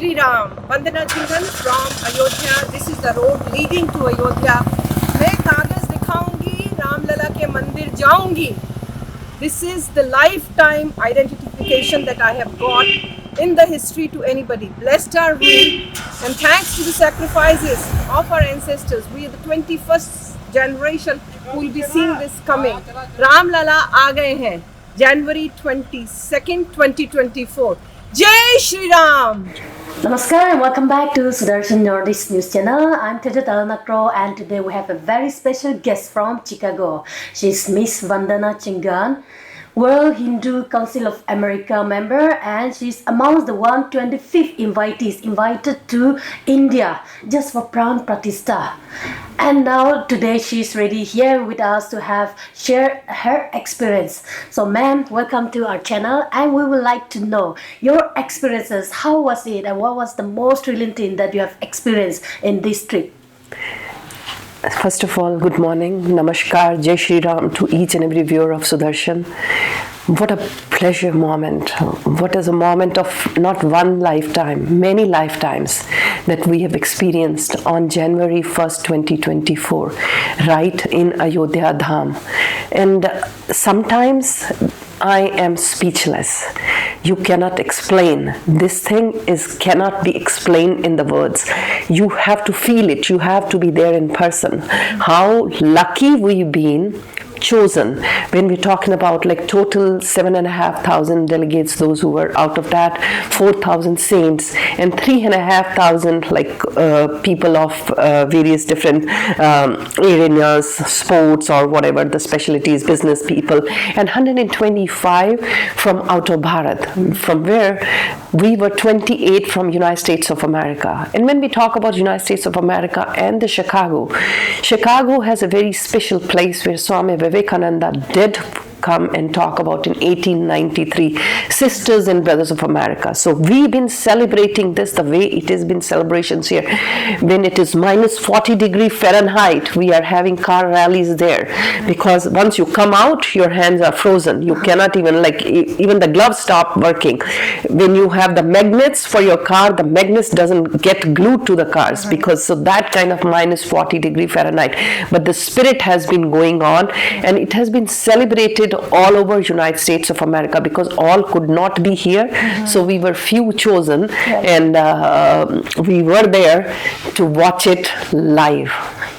Shri Ram. Vandana Jhingan from Ayodhya. This is the road leading to Ayodhya. मैं कागज दिखाऊंगी, रामलला के मंदिर जाऊंगी. This is the lifetime identification that I have got in the history to anybody. Blessed are we, and thanks to the sacrifices of our ancestors, we are the 21st generation who will be seeing this coming. Ramlala आ गए हैं. January 22nd, 2024. Jai Shri Ram! Namaskar and welcome back to Sudarshan Nordisk News Channel. I'm Teja Talanakro and today we have a very special guest from Chicago. She's Miss Vandana Jhingan, World Hindu Council of America member, and she's amongst the 125 invitees invited to India just for Pran Pratishtra. And now today she's ready here with us to share her experience. So ma'am, welcome to our channel, and we would like to know your experiences. How was it and what was the most thrilling thing that you have experienced in this trip? First of all, good morning, namaskar, Jai Shri Ram to each and every viewer of Sudarshan. What a pleasure moment. What is a moment of not one lifetime, many lifetimes that we have experienced on January 1st, 2024, right in Ayodhya Dham. And sometimes I am speechless. You cannot explain. This thing cannot be explained in the words. You have to feel it. You have to be there in person. How lucky we've been chosen when we're talking about like total 7,500 delegates, those who were out of that 4,000 saints and 3,500 like people of various different arenas, sports or whatever the specialties, business people, and 125 from out of Bharat, from where we were 28 from United States of America. And when we talk about United States of America and the Chicago has a very special place where Swami Vivekananda did come and talk about in 1893, Sisters and Brothers of America. So we've been celebrating this the way it has been celebrations here. When it is minus 40 degree Fahrenheit, we are having car rallies there, because once you come out, your hands are frozen. You cannot even even the gloves stop working. When you have the magnets for your car, the magnets doesn't get glued to the cars, because so that kind of minus 40 degree Fahrenheit. But the spirit has been going on, and it has been celebrated all over United States of America, because all could not be here. So we were few chosen, and we were there to watch it live.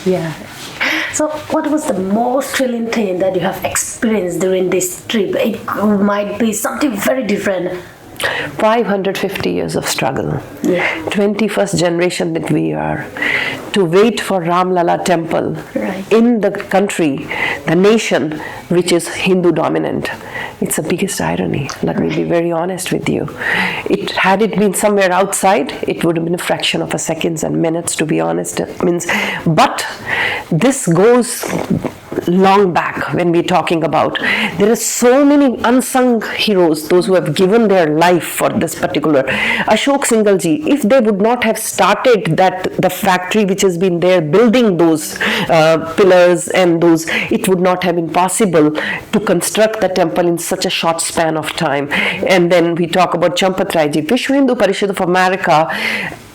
Yeah. So what was the most thrilling thing that you have experienced during this trip? It might be something very different. 550 years of struggle. Yeah. 21st generation that we are. To wait for Ramlala temple in the country, the nation which is Hindu dominant. It's the biggest irony. Let me be very honest with you. Had it been somewhere outside, it would have been a fraction of a seconds and minutes, to be honest. But this goes long back when we're talking about. There are so many unsung heroes, those who have given their life for this particular. Ashok Singhal ji, if they would not have started the factory which has been there building those pillars and those, it would not have been possible to construct the temple in such a short span of time. And then we talk about Champat Rai ji, Vishwa Hindu Parishad of America.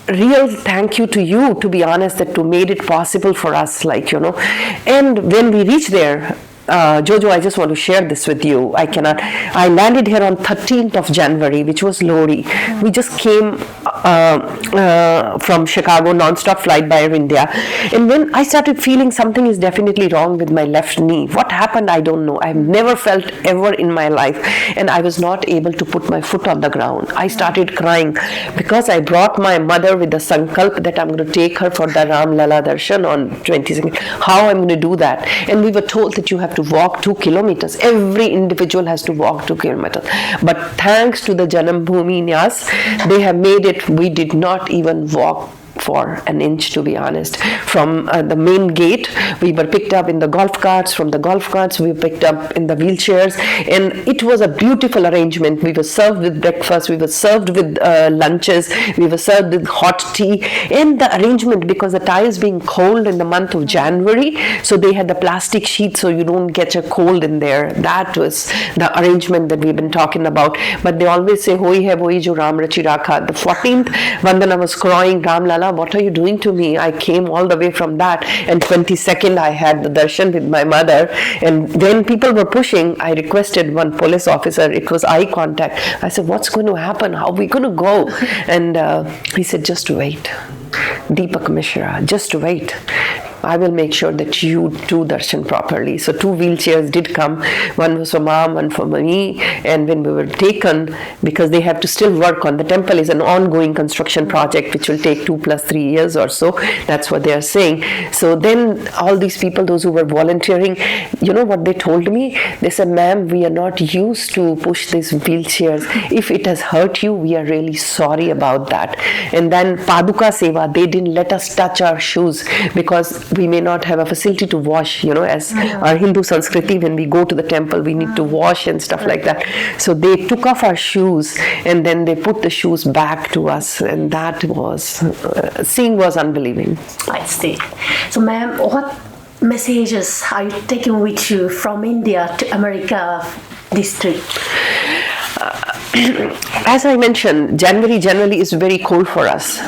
Real thank you to you, to be honest, that to made it possible for us, and when we reach there, Jojo, I just want to share this with you. I landed here on 13th of January, which was Lohri. We just came from Chicago, non-stop flight by Air India. And when I started feeling something is definitely wrong with my left knee, what happened, I don't know. I've never felt ever in my life. And I was not able to put my foot on the ground. I started crying because I brought my mother with the sankalp that I'm going to take her for the Ram Lala Darshan on 22nd. How I'm going to do that? And we were told that you have to walk 2 kilometers. Every individual has to walk 2 kilometers. But thanks to the Janam Bhoomi Nyas, they have made it. We did not even walk for an inch, to be honest. From the main gate, we were picked up in the golf carts. From the golf carts, we were picked up in the wheelchairs. And it was a beautiful arrangement. We were served with breakfast. We were served with lunches. We were served with hot tea. And the arrangement, because the Thai is being cold in the month of January, so they had the plastic sheet so you don't get a cold in there. That was the arrangement that we've been talking about. But they always say, "Hoi hai wohi jo Ram rachi rakha." The 14th, Vandana was crying, "Ram Lala, what are you doing to me? I came all the way from that." And 22nd, I had the darshan with my mother. And when people were pushing, I requested one police officer, it was eye contact. I said, "What's going to happen? How are we going to go?" And he said, "Just wait. Deepak Mishra, just wait. I will make sure that you do darshan properly." So 2 wheelchairs did come. One was for mom, one for me. And when we were taken, because they have to still work on, the temple is an ongoing construction project which will take 2 + 3 years or so. That's what they are saying. So then all these people, those who were volunteering, you know what they told me? They said, "Ma'am, we are not used to push these wheelchairs. If it has hurt you, we are really sorry about that." And then Paduka Seva, they didn't let us touch our shoes because we may not have a facility to wash, you know, as our Hindu Sanskriti, when we go to the temple, we need to wash and stuff like that. So they took off our shoes and then they put the shoes back to us, and that was, seeing was unbelieving. I see. So, ma'am, what messages are you taking with you from India to America this trip? As I mentioned, January generally is very cold for us.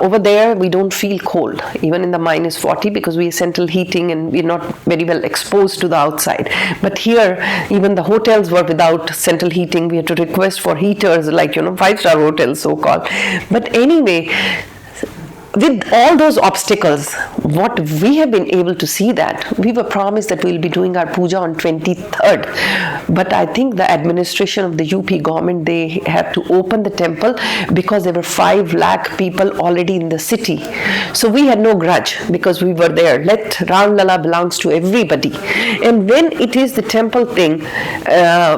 Over there, we don't feel cold, even in the -40, because we have central heating and we're not very well exposed to the outside. But here, even the hotels were without central heating. We had to request for heaters, like, you know, 5-star hotels, so-called. But anyway, with all those obstacles, what we have been able to see, that we were promised that we'll be doing our puja on 23rd, but I think the administration of the UP government, they have to open the temple because there were 5 lakh people already in the city. So we had no grudge because we were there. Let Ram Lala belongs to everybody. And when it is the temple thing,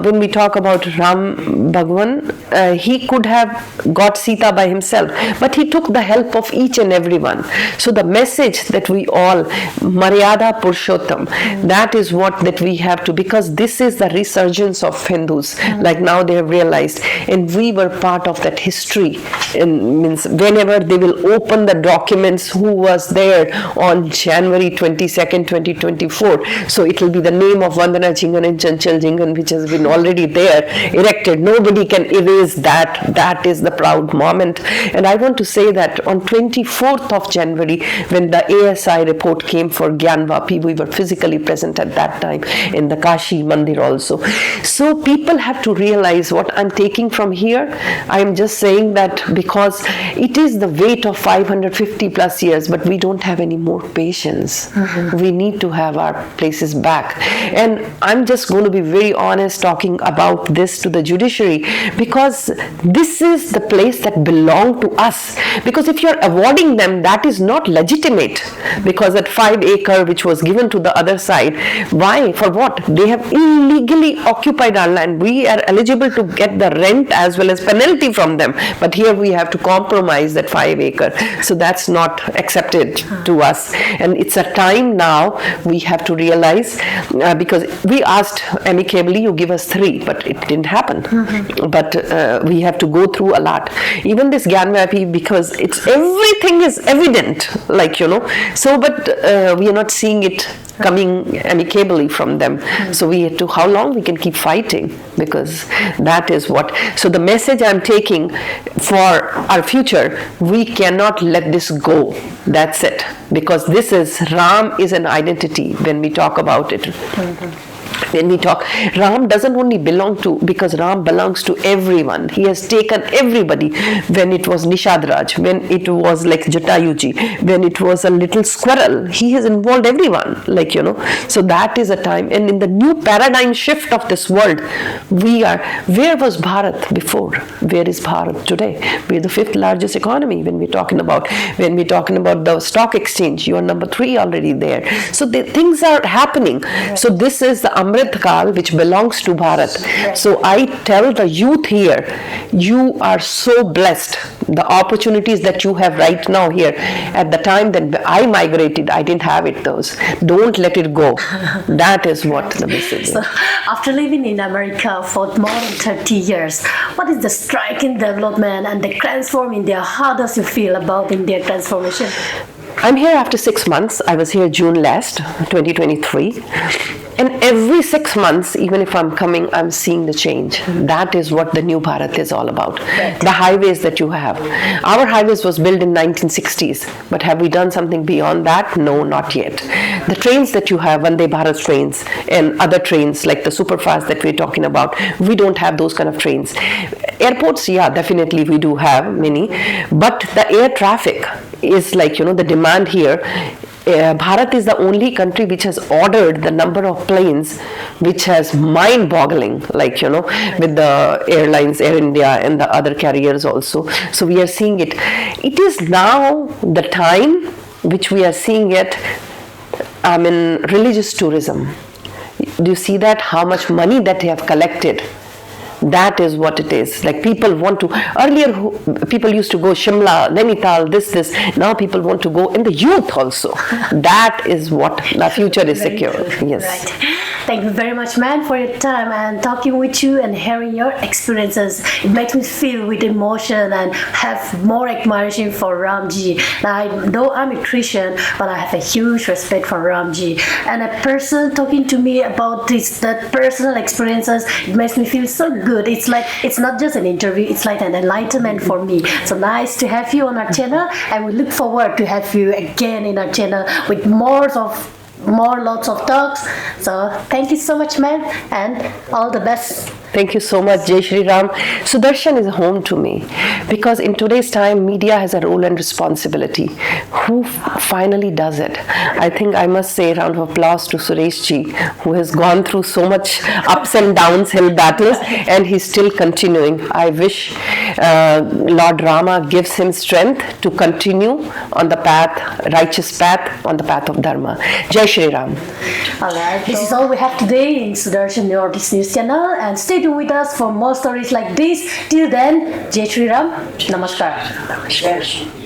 when we talk about Ram Bhagwan, he could have got Sita by himself, but he took the help of each and everyone. So the message that we all, Maryada Purushottam, that is what that we have to, because this is the resurgence of Hindus, like now they have realized, and we were part of that history. And means whenever they will open the documents, who was there on January 22nd, 2024, so it will be the name of Vandana Jhingan and Chanchal Jhingan, which has been already there, erected. Nobody can erase that. That is the proud moment. And I want to say that on 24th of January, when the ASI report came for Gyanvapi, we were physically present at that time in the Kashi Mandir also. So people have to realize what I'm taking from here. I'm just saying that because it is the weight of 550 plus years, but we don't have any more patience. We need to have our places back. And I'm just going to be very honest talking about this to the judiciary, because this is the place that belong to us. Because if you're awarding them, that is not legitimate, because that 5 acre which was given to the other side, why, for what? They have illegally occupied our land. We are eligible to get the rent as well as penalty from them, but here we have to compromise that 5 acre. So that's not accepted to us, and it's a time now we have to realize, because we asked amicably, you give us 3, but it didn't happen. But we have to go through a lot. Even this Gyanvapi, because it's everything is evident, like, you know, so but we are not seeing it coming amicably from them. So we have to, how long we can keep fighting, because that is what. So the message I'm taking for our future, we cannot let this go. That's it, because this is, Ram is an identity when we talk about it. When we talk, Ram doesn't only belong to, because Ram belongs to everyone. He has taken everybody. When it was Nishad Raj, when it was like Jatayuji, when it was a little squirrel, he has involved everyone, like, you know. So that is a time. And in the new paradigm shift of this world, we are, where was Bharat before? Where is Bharat today? We're the 5th largest economy when we're talking about the stock exchange. You are number 3 already there. So the things are happening. So this is the Amrit Kal, which belongs to Bharat. So I tell the youth here, you are so blessed. The opportunities that you have right now here, at the time that I migrated, I didn't have it those. Don't let it go. That is what the message is. So, after living in America for more than 30 years, what is the striking development and the transform India? How does you feel about India transformation? I'm here after 6 months. I was here June last, 2023. And every 6 months, even if I'm coming, I'm seeing the change. That is what the new Bharat is all about. The highways that you have. Our highways was built in 1960s, but have we done something beyond that? No, not yet. The trains that you have, Vande Bharat trains and other trains like the superfast that we're talking about, we don't have those kind of trains. Airports, yeah, definitely we do have many, but the air traffic is like, the demand here. Bharat is the only country which has ordered the number of planes which has mind-boggling, with the airlines, Air India and the other carriers also. So we are seeing it. It is now the time which we are seeing it, religious tourism. Do you see that? How much money that they have collected? That is what it is. Like people want to, earlier people used to go Shimla, Nainital, this. Now people want to go in the youth also. That is what the future is secure. Yes. Right. Thank you very much, man, for your time and talking with you and hearing your experiences. It makes me feel with emotion and have more admiration for Ramji. Now, though I'm a Christian, but I have a huge respect for Ramji. And a person talking to me about that personal experiences, it makes me feel so good. It's like, it's not just an interview, it's like an enlightenment for me. So nice to have you on our channel, and we look forward to have you again in our channel with lots of talks. So thank you so much, man, and all the best. Thank you so much, Jai Shri Ram. Sudarshan is home to me because in today's time, media has a role and responsibility. Who finally does it? I think I must say a round of applause to Suresh ji, who has gone through so much ups and downs, hill battles, and he's still continuing. I wish Lord Rama gives him strength to continue on the path, righteous path, on the path of Dharma. Jai Shri Ram. Alright, this is all we have today in Sudarshan Northeast News Channel, and stay tuned with us for more stories like this. Till then, Jai Shri Ram, Namaskar. Namaskar.